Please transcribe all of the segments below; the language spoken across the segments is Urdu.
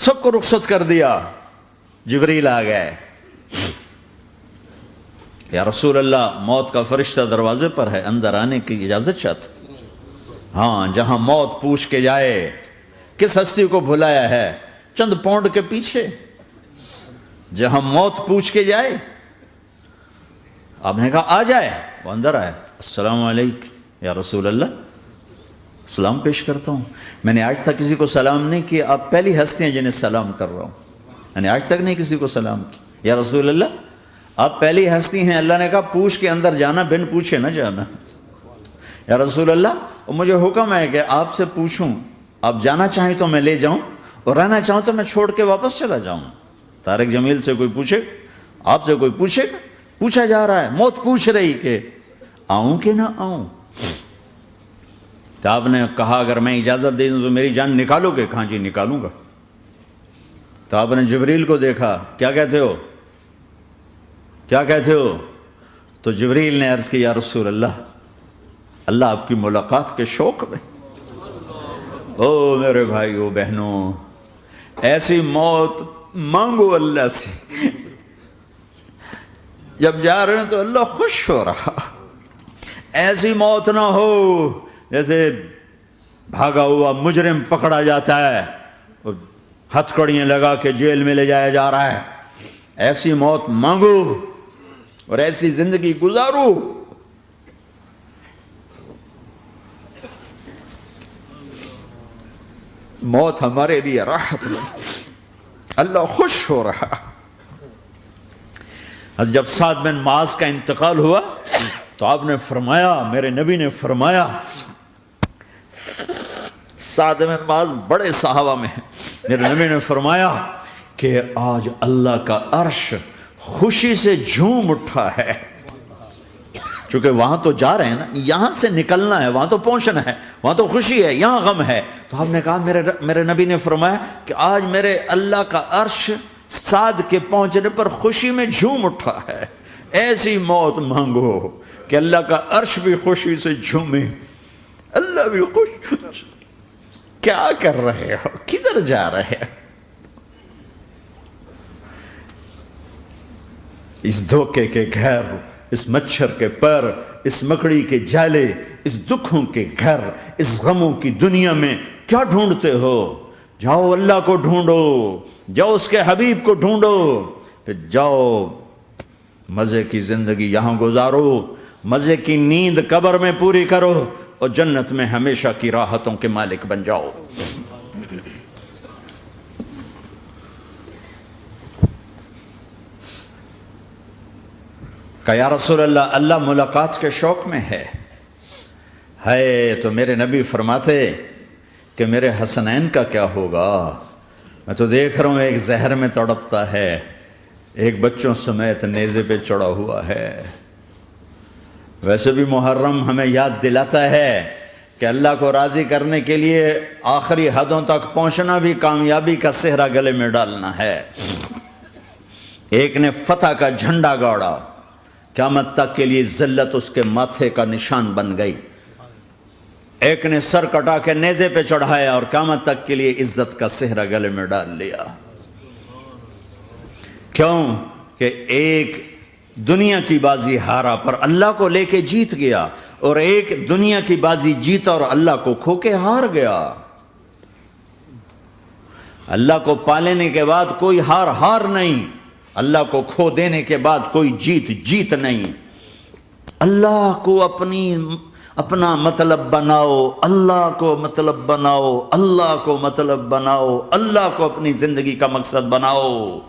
سب کو رخصت کر دیا. جبریل آ گئے. یا رسول اللہ موت کا فرشتہ دروازے پر ہے, اندر آنے کی اجازت چاہتا. ہاں, جہاں موت پوچھ کے جائے کس ہستی کو بھلایا ہے, چند پونڈ کے پیچھے. جہاں موت پوچھ کے جائے, آپ نے کہا آ جائے, وہ اندر آئے. السلام علیکم یا رسول اللہ, سلام پیش کرتا ہوں. میں نے آج تک کسی کو سلام نہیں کیا, آپ پہلی ہستی ہیں جنہیں سلام کر رہا ہوں. میں نے آج تک نہیں کسی کو سلام کیا. یا رسول اللہ آپ پہلی ہستی ہیں. اللہ نے کہا پوچھ کے اندر جانا, بن پوچھے نہ جانا. یا رسول اللہ مجھے حکم ہے کہ آپ سے پوچھوں, آپ جانا چاہیں تو میں لے جاؤں, اور رہنا چاہوں تو میں چھوڑ کے واپس چلا جاؤں. طارق جمیل سے کوئی پوچھے, آپ سے کوئی پوچھے, پوچھا جا رہا ہے, موت پوچھ رہی کہ آؤں کہ نہ آؤں. تو آپ نے کہا اگر میں اجازت دے دوں تو میری جان نکالو گے؟ کہاں جی نکالوں گا. تو آپ نے جبریل کو دیکھا, کیا کہتے ہو, کیا کہتے ہو؟ تو جبریل نے عرض کی یا رسول اللہ, اللہ آپ کی ملاقات کے شوق میں. او میرے بھائیو بہنوں, ایسی موت مانگو اللہ سے. جب جا رہے ہیں تو اللہ خوش ہو رہا. ایسی موت نہ ہو جیسے بھاگا ہوا مجرم پکڑا جاتا ہے, ہتھ کڑیاں لگا کے جیل میں لے جایا جا رہا ہے. ایسی موت مانگو اور ایسی زندگی گزارو. موت ہمارے لیے راحت میں, اللہ خوش ہو رہا. جب سعد بن معاذ کا انتقال ہوا تو آپ نے فرمایا, میرے نبی نے فرمایا, سعد بن معاذ بڑے صحابہ میں ہیں, میرے نبی نے فرمایا کہ آج اللہ کا عرش خوشی سے جھوم اٹھا ہے. چونکہ وہاں تو جا رہے ہیں نا, یہاں سے نکلنا ہے, وہاں تو پہنچنا ہے, وہاں تو خوشی ہے, یہاں غم ہے. تو آپ نے کہا, میرے نبی نے فرمایا کہ آج میرے اللہ کا عرش سعد کے پہنچنے پر خوشی میں جھوم اٹھا ہے. ایسی موت مانگو کہ اللہ کا عرش بھی خوشی سے جھومے, اللہ بھی خوش. کیا کر رہے ہو, کدھر جا رہے ہو؟ اس دھوکے کے گھر, اس مچھر کے پر, اس مکڑی کے جالے, اس دکھوں کے گھر, اس غموں کی دنیا میں کیا ڈھونڈتے ہو؟ جاؤ اللہ کو ڈھونڈو, جاؤ اس کے حبیب کو ڈھونڈو, پھر جاؤ مزے کی زندگی یہاں گزارو, مزے کی نیند قبر میں پوری کرو, اور جنت میں ہمیشہ کی راحتوں کے مالک بن جاؤ. کہ یا رسول اللہ, اللہ ملاقات کے شوق میں ہے. تو میرے نبی فرماتے کہ میرے حسنین کا کیا ہوگا؟ میں تو دیکھ رہا ہوں ایک زہر میں تڑپتا ہے, ایک بچوں سمیت نیزے پہ چڑھا ہوا ہے. ویسے بھی محرم ہمیں یاد دلاتا ہے کہ اللہ کو راضی کرنے کے لیے آخری حدوں تک پہنچنا بھی کامیابی کا صحرا گلے میں ڈالنا ہے. ایک نے فتح کا جھنڈا گاڑا, قیامت تک کے لیے ذلت اس کے ماتھے کا نشان بن گئی. ایک نے سر کٹا کے نیزے پہ چڑھایا اور قیامت تک کے لیے عزت کا صحرا گلے میں ڈال لیا. کیوں کہ ایک دنیا کی بازی ہارا پر اللہ کو لے کے جیت گیا, اور ایک دنیا کی بازی جیتا اور اللہ کو کھو کے ہار گیا. اللہ کو پا لینے کے بعد کوئی ہار نہیں, اللہ کو کھو دینے کے بعد کوئی جیت نہیں. اللہ کو اپنا مطلب بناؤ, اللہ کو مطلب بناؤ, اللہ کو مطلب بناؤ, اللہ کو اپنی زندگی کا مقصد بناؤ.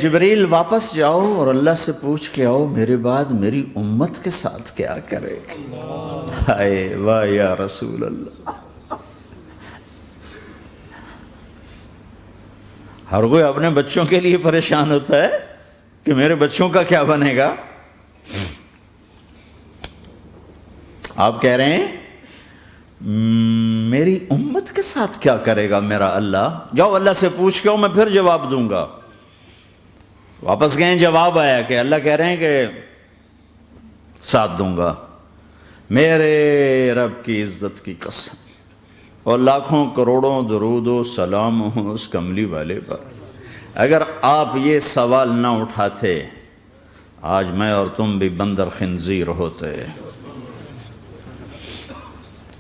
جبریل واپس جاؤ اور اللہ سے پوچھ کے آؤ میرے بعد میری امت کے ساتھ کیا کرے. واہ یا رسول اللہ. ہر کوئی اپنے بچوں کے لیے پریشان ہوتا ہے کہ میرے بچوں کا کیا بنے گا. آپ کہہ رہے ہیں میری امت کے ساتھ کیا کرے گا میرا اللہ. جاؤ اللہ سے پوچھ کے آؤ, میں پھر جواب دوں گا. واپس گئے, جواب آیا کہ اللہ کہہ رہے ہیں کہ ساتھ دوں گا. میرے رب کی عزت کی قسم, اور لاکھوں کروڑوں درود و سلام ہوں اس کملی والے پر۔ اگر آپ یہ سوال نہ اٹھاتے آج میں اور تم بھی بندر خنزیر ہوتے۔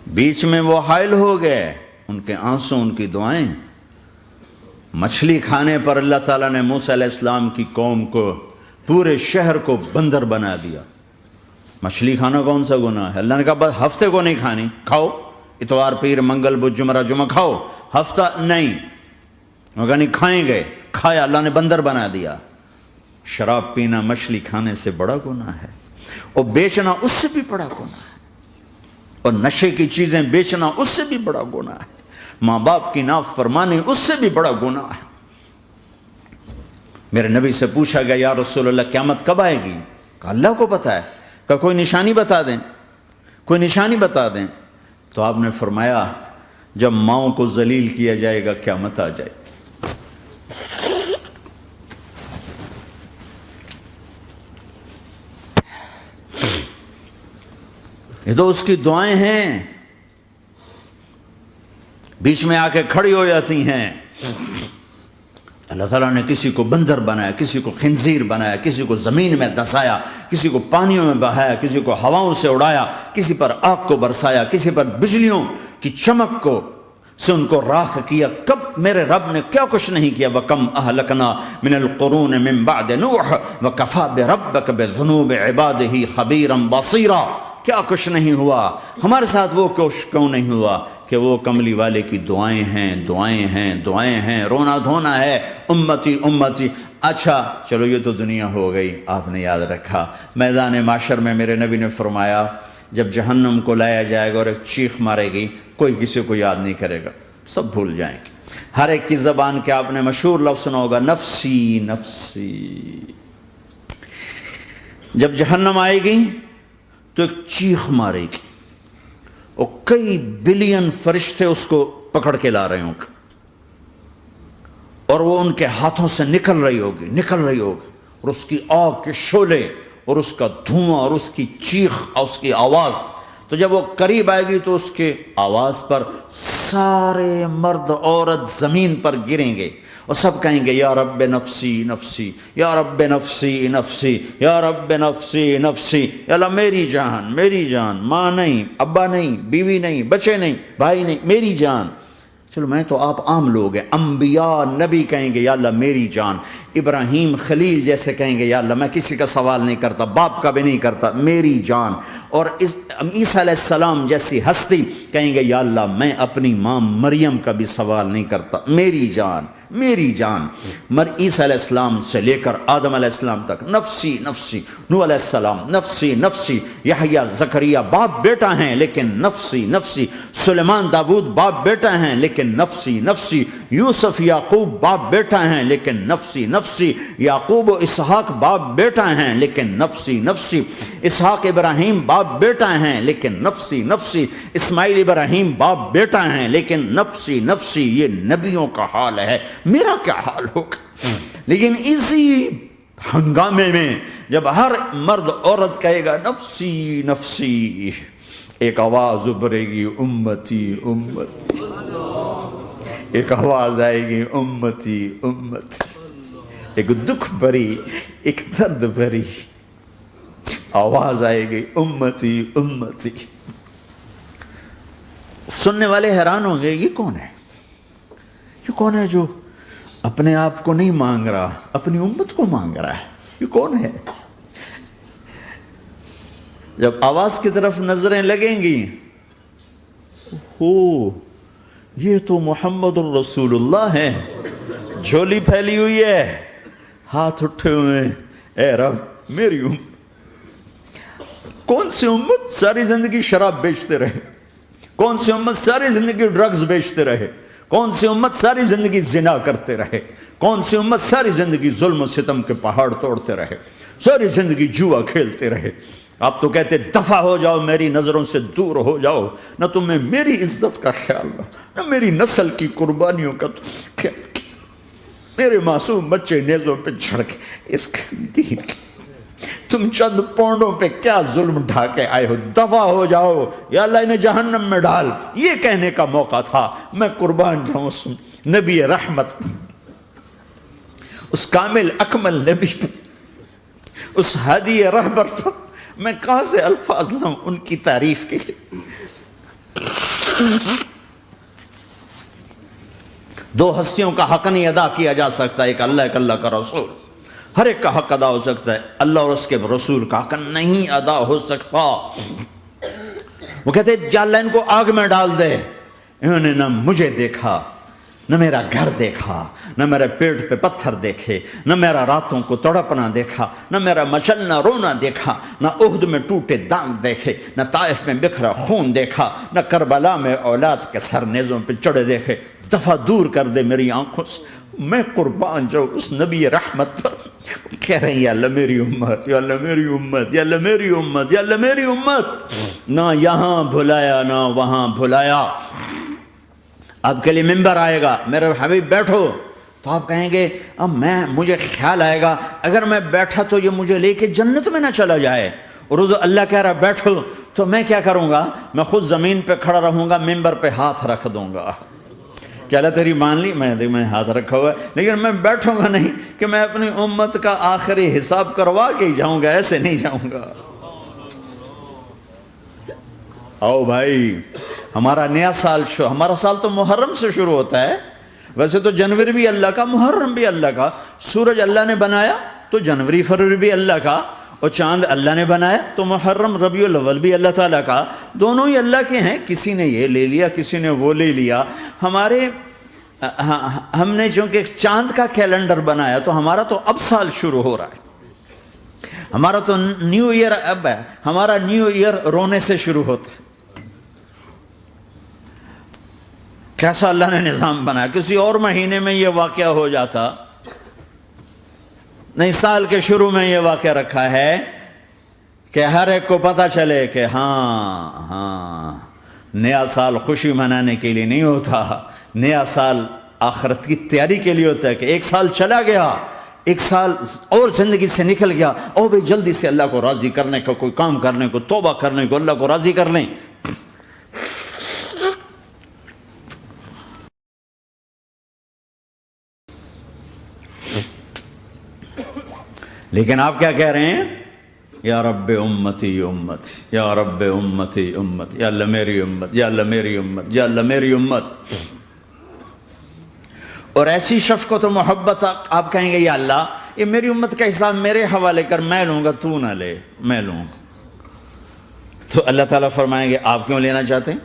بیچ میں وہ حائل ہو گئے، ان کے آنسو، ان کی دعائیں۔ مچھلی کھانے پر اللہ تعالیٰ نے موسیٰ علیہ السلام کی قوم کو، پورے شہر کو بندر بنا دیا۔ مچھلی کھانا کون سا گناہ ہے؟ اللہ نے کہا بس ہفتے کو نہیں کھانی، کھاؤ، اتوار پیر منگل بدھ جمعہ جمعہ کھاؤ، ہفتہ نہیں۔ وہ کہا نہیں، کھائیں گے، کھایا، اللہ نے بندر بنا دیا۔ شراب پینا مچھلی کھانے سے بڑا گناہ ہے، اور بیچنا اس سے بھی بڑا گناہ ہے، اور نشے کی چیزیں بیچنا اس سے بھی بڑا گناہ ہے، ماں باپ کی نافرمانی اس سے بھی بڑا گناہ ہے۔ میرے نبی سے پوچھا گیا یا رسول اللہ قیامت کب آئے گی؟ کہا اللہ کو پتہ ہے۔ کہا کوئی نشانی بتا دیں، کوئی نشانی بتا دیں۔ تو آپ نے فرمایا جب ماؤں کو ذلیل کیا جائے گا قیامت آ جائے گی۔ یہ تو اس کی دعائیں ہیں، بیچ میں آ کے کھڑی ہو جاتی ہیں۔ اللہ تعالیٰ نے کسی کو بندر بنایا، کسی کو خنزیر بنایا، کسی کو زمین میں دھسایا، کسی کو پانیوں میں بہایا، کسی کو ہواؤں سے اڑایا، کسی پر آگ کو برسایا، کسی پر بجلیوں کی چمک کو سے ان کو راکھ کیا۔ کب میرے رب نے کیا کچھ نہیں کیا۔ وَكَمْ أَهْلَكْنَا مِنَ الْقُرُونِ مِنْ بَعْدِ نُوحٍ وَكَفَى بِرَبِّكَ بِذُنُوبِ عِبَادِهِ خَبِيرًا بَصِيرًا۔ کیا کچھ نہیں ہوا ہمارے ساتھ، وہ کچھ کیوں نہیں ہوا کہ وہ کملی والے کی دعائیں ہیں، دعائیں ہیں، دعائیں ہیں، رونا دھونا ہے، امتی امتی۔ اچھا چلو یہ تو دنیا ہو گئی، آپ نے یاد رکھا میدان معاشر میں میرے نبی نے فرمایا جب جہنم کو لایا جائے گا اور ایک چیخ مارے گی، کوئی کسی کو یاد نہیں کرے گا، سب بھول جائیں گے۔ ہر ایک کی زبان کے آپ نے مشہور لفظ سنا ہوگا نفسی نفسی۔ جب جہنم آئے گی تو ایک چیخ مارے گی، اور کئی بلین فرشتے اس کو پکڑ کے لا رہے ہوں گے، اور وہ ان کے ہاتھوں سے نکل رہی ہوگی، اور اس کی آگ کے شعلے اور اس کا دھواں اور اس کی چیخ اور اس کی آواز۔ تو جب وہ قریب آئے گی تو اس کے آواز پر سارے مرد عورت زمین پر گریں گے، اور سب کہیں گے یا رب نفسی نفسی، یا رب نفسی نفسی، یا رب نفسی نفسی۔ یا اللہ میری جان، میری جان، ماں نہیں، ابا نہیں، بیوی نہیں، بچے نہیں، بھائی نہیں، میری جان۔ چلو میں تو آپ عام لوگ ہیں، انبیاء نبی کہیں گے یا اللہ میری جان، ابراہیم خلیل جیسے کہیں گے یا اللہ میں کسی کا سوال نہیں کرتا، باپ کا بھی نہیں کرتا، میری جان۔ اور عیسیٰ علیہ السلام جیسی ہستی کہیں گے یا اللہ میں اپنی ماں مریم کا بھی سوال نہیں کرتا، میری جان، میری جان۔ عیسیٰ علیہ السلام سے لے کر آدم علیہ السلام تک نفسی نفسی، نوح علیہ السلام نفسی نفسی، یحییٰ زکریا باپ بیٹا ہیں لیکن نفسی نفسی، سلیمان داؤد باپ بیٹا ہیں لیکن نفسی نفسی، یوسف یعقوب باپ بیٹا ہیں لیکن نفسی نفسی، یعقوب و اسحاق باپ بیٹا ہیں لیکن نفسی نفسی، اسحاق ابراہیم باپ بیٹا ہیں لیکن نفسی نفسی، اسماعیل ابراہیم باپ بیٹا ہیں لیکن نفسی نفسی۔ یہ نبیوں کا حال ہے، میرا کیا حال ہوگا؟ لیکن اسی ہنگامے میں جب ہر مرد عورت کہے گا نفسی نفسی، ایک آواز ابھرے گی امتی امتی، ایک آواز آئے گی امتی امتی، ایک دکھ بھری، ایک درد بھری آواز آئے گی امتی امتی۔ سننے والے حیران ہوں گے یہ کون ہے، یہ کون ہے جو اپنے آپ کو نہیں مانگ رہا، اپنی امت کو مانگ رہا ہے، یہ کون ہے؟ جب آواز کی طرف نظریں لگیں گی، ہو یہ تو محمد الرسول اللہ ہے، جھولی پھیلی ہوئی ہے، ہاتھ اٹھے ہوئے، اے رب میری امت۔ کون سی امت ساری زندگی شراب بیچتے رہے، کون سی امت ساری زندگی ڈرگز بیچتے رہے، کون سی امت ساری زندگی زنا کرتے رہے، کون سی امت ساری زندگی ظلم و ستم کے پہاڑ توڑتے رہے، ساری زندگی جوا کھیلتے رہے۔ آپ تو کہتے دفع ہو جاؤ، میری نظروں سے دور ہو جاؤ، نہ تمہیں میری عزت کا خیال نہ میری نسل کی قربانیوں کا خیال، میرے معصوم بچے نیزوں پہ چڑھ کے اس دین تم چند پونڈوں پہ کیا ظلم ڈھا کے آئے ہو، دفع ہو جاؤ یا اللہ انہیں جہنم میں ڈال، یہ کہنے کا موقع تھا۔ میں قربان جاؤں اس نبی رحمت پر، اس کامل اکمل نبی پر، اس ہادی رہبر پر میں کہاں سے الفاظ لاؤں ان کی تعریف کے لیے۔ دو ہستیوں کا حق نہیں ادا کیا جا سکتا، ایک اللہ، ایک اللہ کا رسول۔ ہر ایک کا حق ادا ہو سکتا ہے، اللہ اور اس کے رسول کا حق نہیں ادا ہو سکتا۔ وہ کہتے ہیں یا اللہ ان کو آگ میں ڈال دے۔ انہوں نے نہ مجھے دیکھا، نہ میرا گھر دیکھا، نہ میرے پیٹ پہ پتھر دیکھے، نہ میرا راتوں کو تڑپنا دیکھا، نہ میرا مچلنا رونا دیکھا، نہ احد میں ٹوٹے دانت دیکھے، نہ طائف میں بکھرا خون دیکھا، نہ کربلا میں اولاد کے سر نیزوں پہ چڑھے دیکھے۔ دفعہ دور کر دے میری آنکھوں سے۔ میں قربان جاؤں اس نبی رحمت پر۔ کہہ رہے ہیں یا اللہ میری امت، یا اللہ میری امت، یا اللہ میری امت، یا اللہ میری امت۔ نہ یہاں بھلایا نہ وہاں بھلایا۔ آپ کے لیے ممبر آئے گا، میرے حبیب بیٹھو، تو آپ کہیں گے اب مجھے خیال آئے گا اگر میں بیٹھا تو یہ مجھے لے کے جنت میں نہ چلا جائے، اور اللہ کہہ رہا بیٹھو تو میں کیا کروں گا؟ میں خود زمین پہ کھڑا رہوں گا، ممبر پہ ہاتھ رکھ دوں گا کہ اللہ تیری مان لی، میں ہاتھ رکھا ہوا ہے، لیکن میں بیٹھوں گا نہیں کہ میں اپنی امت کا آخری حساب کروا کے ہی جاؤں گا، ایسے نہیں جاؤں گا۔ آؤ بھائی، ہمارا نیا سال ہمارا سال تو محرم سے شروع ہوتا ہے۔ ویسے تو جنوری بھی اللہ کا، محرم بھی اللہ کا، سورج اللہ نے بنایا تو جنوری فروری بھی اللہ کا، اور چاند اللہ نے بنایا تو محرم ربیع الاول بھی اللہ تعالیٰ کا، دونوں ہی اللہ کے ہیں۔ کسی نے یہ لے لیا، کسی نے وہ لے لیا۔ ہم نے چونکہ چاند کا کیلنڈر بنایا تو ہمارا تو اب سال شروع ہو رہا ہے، ہمارا تو نیو ایئر اب ہے، ہمارا نیو ایئر رونے سے شروع ہوتا ہے۔ کیسا اللہ نے نظام بنایا، کسی اور مہینے میں یہ واقعہ ہو جاتا، نہیں سال کے شروع میں یہ واقعہ رکھا ہے کہ ہر ایک کو پتہ چلے کہ ہاں نیا سال خوشی منانے کے لیے نہیں ہوتا، نیا سال آخرت کی تیاری کے لیے ہوتا ہے کہ ایک سال چلا گیا، ایک سال اور زندگی سے نکل گیا، او بھئی جلدی سے اللہ کو راضی کرنے کا کوئی کام کرنے کو، توبہ کرنے کو، اللہ کو راضی کر لیں۔ لیکن آپ کیا کہہ رہے ہیں؟ یا رب امتی امتی، یا رب امتی امتی، یا اللہ میری امت، یا اللہ میری امت، یا اللہ میری امت۔ اور ایسی شفقت و محبت آپ کہیں گے یا اللہ یہ میری امت کا حساب میرے حوالے کر، میں لوں گا، تو نہ لے، میں لوں گا۔ تو اللہ تعالیٰ فرمائیں گے آپ کیوں لینا چاہتے ہیں؟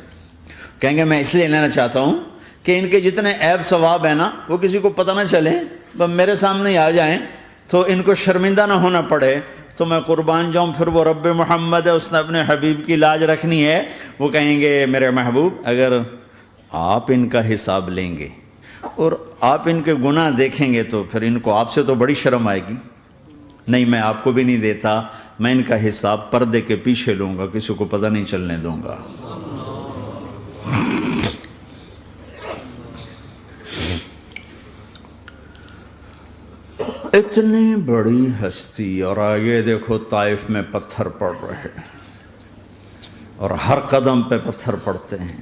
کہیں گے میں اس لیے لینا چاہتا ہوں کہ ان کے جتنے عیب ثواب ہیں نا وہ کسی کو پتہ نہ چلے، بس میرے سامنے ہی آ جائیں تو ان کو شرمندہ نہ ہونا پڑے، تو میں قربان جاؤں۔ پھر وہ رب محمد ہے، اس نے اپنے حبیب کی لاج رکھنی ہے، وہ کہیں گے میرے محبوب اگر آپ ان کا حساب لیں گے اور آپ ان کے گناہ دیکھیں گے تو پھر ان کو آپ سے تو بڑی شرم آئے گی، نہیں میں آپ کو بھی نہیں دیتا، میں ان کا حساب پردے کے پیچھے لوں گا، کسی کو پتہ نہیں چلنے دوں گا۔ اتنی بڑی ہستی، اور آگے دیکھو طائف میں پتھر پڑ رہے ہیں اور ہر قدم پہ پتھر پڑتے ہیں،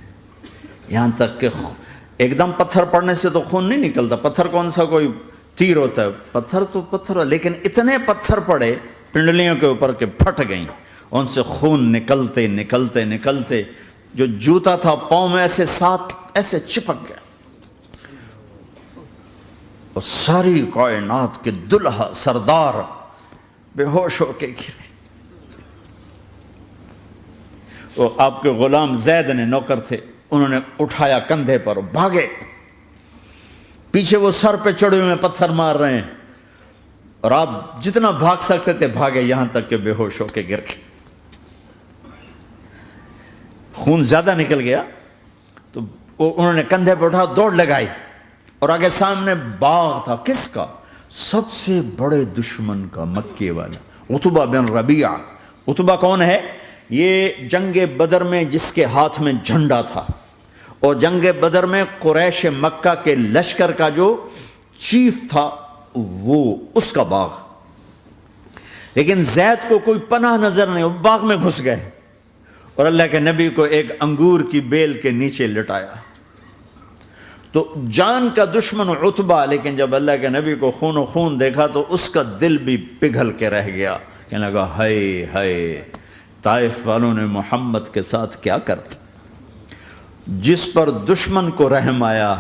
یہاں تک کہ ایک دم پتھر پڑنے سے تو خون نہیں نکلتا، پتھر کون سا کوئی تیر ہوتا ہے، پتھر تو پتھر، لیکن اتنے پتھر پڑے پنڈلیوں کے اوپر کہ پھٹ گئیں، ان سے خون نکلتے نکلتے نکلتے جو جوتا تھا پاؤں میں ایسے ساتھ ایسے چپک گیا، اور ساری کائنات کے دلہا سردار بے ہوش ہو کے گرے۔ وہ آپ کے غلام زید نے نوکر تھے، انہوں نے اٹھایا کندھے پر، بھاگے، پیچھے وہ سر پہ چڑھے ہوئے پتھر مار رہے ہیں، اور آپ جتنا بھاگ سکتے تھے بھاگے، یہاں تک کہ بے ہوش ہو کے گر گئے۔ خون زیادہ نکل گیا تو انہوں نے کندھے پہ اٹھا دوڑ لگائی، اور آگے سامنے باغ تھا، کس کا؟ سب سے بڑے دشمن کا، مکے والا عتبہ بن ربیعہ۔ عتبہ کون ہے؟ یہ جنگ بدر میں جس کے ہاتھ میں جھنڈا تھا، اور جنگ بدر میں قریش مکہ کے لشکر کا جو چیف تھا وہ، اس کا باغ۔ لیکن زید کو کوئی پناہ نظر نہیں، وہ باغ میں گھس گئے اور اللہ کے نبی کو ایک انگور کی بیل کے نیچے لٹایا۔ تو جان کا دشمن عتبہ، لیکن جب اللہ کے نبی کو خون و خون دیکھا تو اس کا دل بھی پگھل کے رہ گیا، کہنے لگا ہائے ہائے، طائف والوں نے محمد کے ساتھ کیا کرتا۔ جس پر دشمن کو رحم آیا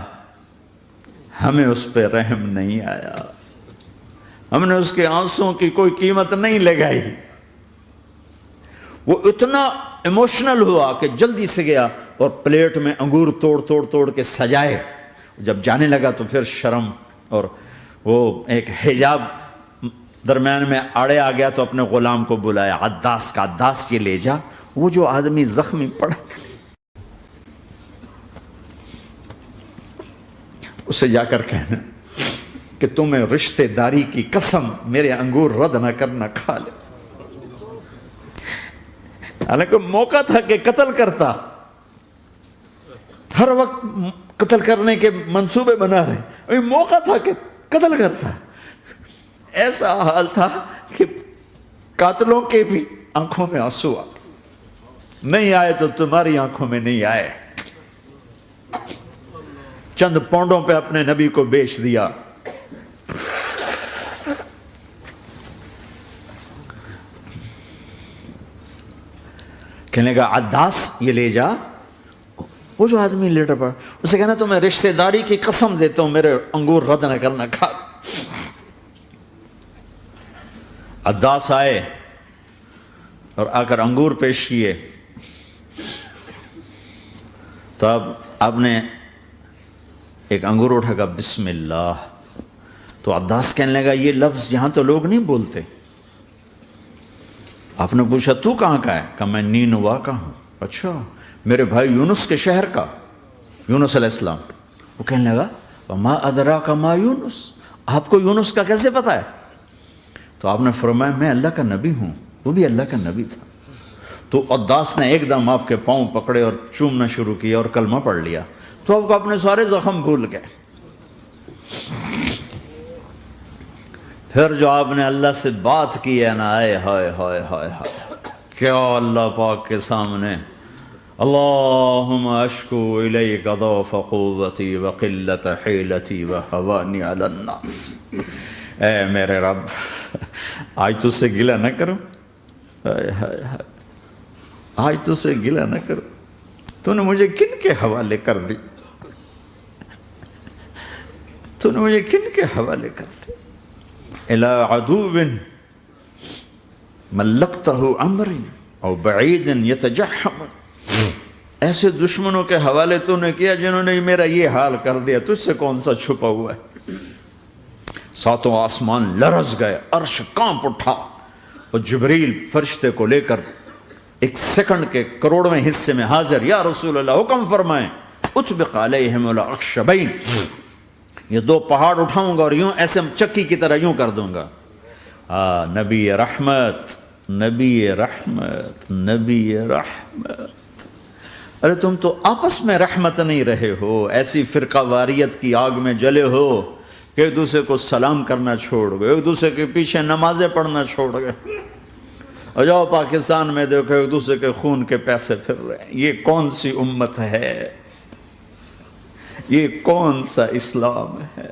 ہمیں اس پہ رحم نہیں آیا، ہم نے اس کے آنسوں کی کوئی قیمت نہیں لگائی۔ وہ اتنا ایموشنل ہوا کہ جلدی سے گیا اور پلیٹ میں انگور توڑ کے سجائے۔ جب جانے لگا تو پھر شرم اور وہ ایک حجاب درمیان میں آڑے آ گیا، تو اپنے غلام کو بلایا، عداس کا، عداس یہ لے جا وہ جو آدمی زخمی پڑا اسے جا کر کہنا کہ تمہیں رشتے داری کی قسم میرے انگور رد نہ کرنا، کھا لے۔ حالانکہ موقع تھا کہ قتل کرتا، ہر وقت قتل کرنے کے منصوبے بنا رہے، ابھی موقع تھا کہ قتل کرتا۔ ایسا حال تھا کہ قاتلوں کے بھی آنکھوں میں آنسو آ نہیں آئے تو تمہاری آنکھوں میں نہیں آئے۔ چند پونڈوں پہ اپنے نبی کو بیچ دیا۔ کہنے لگا عداس یہ لے جا، وہ جو آدمی لیٹر پڑا، اسے کہنا تو میں رشتہ داری کی قسم دیتا ہوں میرے انگور رد نہ کرنا، کھا۔ عداس آئے اور آ کر انگور پیش کیے، تو اب آپ نے ایک انگور اٹھا کر بسم اللہ، تو عداس کہنے لگا یہ لفظ یہاں تو لوگ نہیں بولتے۔ آپ نے پوچھا تو کہاں کا ہے؟ کہا میں نینوا کا ہوں۔ اچھا، میرے بھائی یونس کے شہر کا، یونس علیہ السلام۔ وہ کہنے لگا وما ادراک ما یونس، آپ کو یونس کا کیسے پتہ ہے؟ تو آپ نے فرمایا میں اللہ کا نبی ہوں، وہ بھی اللہ کا نبی تھا۔ تو عداس نے ایک دم آپ کے پاؤں پکڑے اور چومنا شروع کیا اور کلمہ پڑھ لیا، تو آپ کو اپنے سارے زخم بھول گئے۔ پھر جو آپ نے اللہ سے بات کی ہے نا، آئے ہائے ہائے ہائے ہائے، کیا اللہ پاک کے سامنے اللہم اشکو الیک ضعف قوتی وقلت حیلتی وحوانی علی الناس، اے میرے رب آج تجھ سے گلہ نہ کروں، آج تجھ سے گلہ نہ کروں، تو نے مجھے کن کے حوالے کر دی، تو نے مجھے کن کے حوالے کر دی، الی عدو ملکتہ امری او بعید یتجحم، ایسے دشمنوں کے حوالے تو نے کیا جنہوں نے میرا یہ حال کر دیا، تجھ سے کون سا چھپا ہوا ہے۔ ساتوں آسمان لرز گئے، عرش کانپ اٹھا، اور جبریل فرشتے کو لے کر ایک سیکنڈ کے کروڑویں حصے میں حاضر، یا رسول اللہ حکم فرمائیں اطبق علیہم الاخشبین، یہ دو پہاڑ اٹھاؤں گا اور یوں ایسے چکی کی طرح یوں کر دوں گا۔ نبی رحمت، نبی رحمت، نبی رحمت۔ ارے تم تو آپس میں رحمت نہیں رہے ہو، ایسی فرقہ واریت کی آگ میں جلے ہو کہ ایک دوسرے کو سلام کرنا چھوڑ گئے، ایک دوسرے کے پیچھے نمازیں پڑھنا چھوڑ گئے، اور جاؤ پاکستان میں دیکھو ایک دوسرے کے خون کے پیسے پھر رہے ہیں۔ یہ کون سی امت ہے؟ یہ کون سا اسلام ہے؟